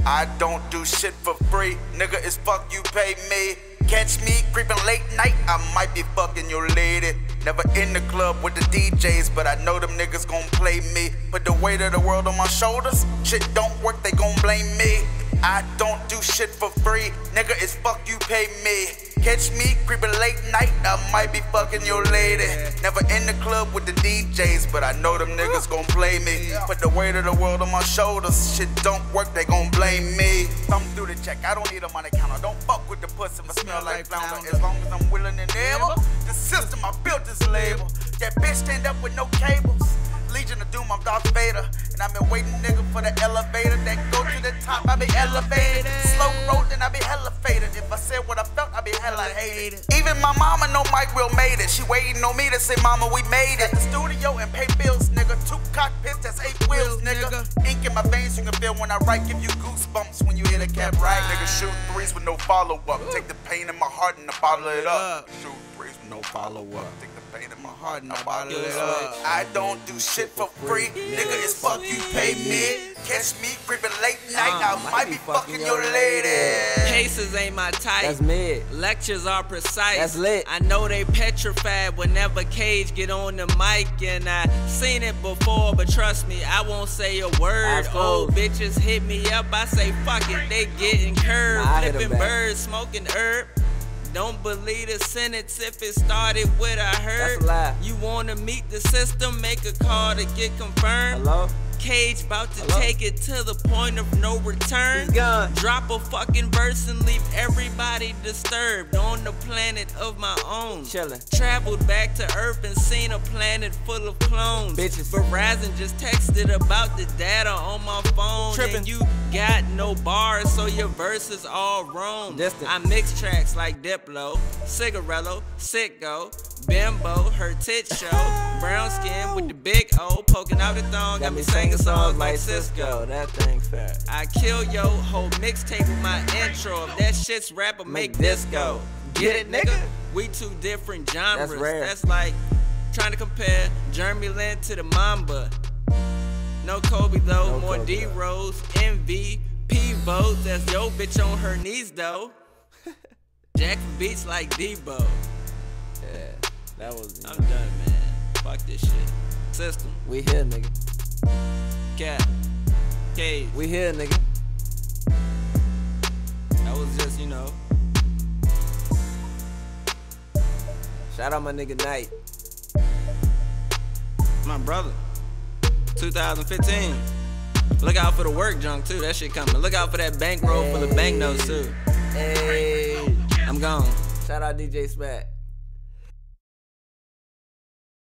I don't do shit for free, nigga, it's fuck you pay me. Catch me creeping late night, I might be fucking your lady. Never in the club with the DJs, but I know them niggas gon' play me. Put the weight of the world on my shoulders, shit don't work, they gon' blame me. I don't do shit for free, nigga, it's fuck you pay me. Catch me creeping late night, I might be fucking your lady. Never in the club with the DJs, but I know them niggas gon' play me. Put the weight of the world on my shoulders, shit don't work, they gon' blame me. Thumb through the check, I don't need a money counter. Don't fuck with the pussy, I smell like flounder. As long as I'm willing and able, the system, I built this label. That bitch stand up with no cables. Legion of Doom, I'm Darth Vader. And I've been waiting, nigga, for the elevator that go to the top, I be elevated. Slow rolling, I be hella faded. If I said what I felt, I be hella hated. Even my mama know Mike Will made it. She waiting on me to say, mama, we made it. At the studio and pay bills, nigga. 2 cockpits, that's 8 wheels, nigga. Ink in my veins, you can feel when I write. Give you goosebumps when you hit a cap right. Nigga, shoot threes with no follow-up. Take the pain in my heart and I bottle it up. Shoot threes with no follow-up. Take the pain in my heart and I bottle it up. I don't do shit for free, nigga, it's fuck you pay me. Catch me creeping late night, I might be fucking your lady. Cases ain't my type. That's mid. Lectures are precise. That's lit. I know they petrified whenever Cage get on the mic, and I seen it before, but trust me, I won't say a word. Old bitches hit me up, I say fuck it, they getting curved. Flipping birds, smoking herb. Don't believe the sentence if it started with I heard. That's a lie. You wanna meet the system, make a call to get confirmed. Hello? Cage about to take it to the point of no return. He's gone. Drop a fucking verse and leave everybody disturbed. On the planet of my own. Chillin'. Traveled back to Earth and seen a planet full of clones. Bitches. Verizon just texted about the data on my phone. Trippin'. And you got no bars, so your verse is all wrong. Distant. I mix tracks like Diplo, Cigarello, Sicko, Bimbo, her tit show. Brown skin with the big O poking out the thong. Got me singing songs like Cisco. That thing's fat. I kill yo whole mixtape with my intro. If that shit's rapper, make disco. Get it, nigga? We two different genres. That's rare. That's like trying to compare Jeremy Lin to the Mamba. No Kobe though, No more Kobe, D-Rose, MVP votes. That's yo bitch on her knees though. Jack for beats like Debo. Yeah, that was. I'm done, man. Fuck this shit. System. We here, nigga. Cap. Cage. We here, nigga. That was just, you know. Shout out my nigga Knight. My brother. 2015. Look out for the work junk too. That shit coming. Look out for that bankroll full of banknotes too. Hey. I'm gone. Shout out DJ Smack.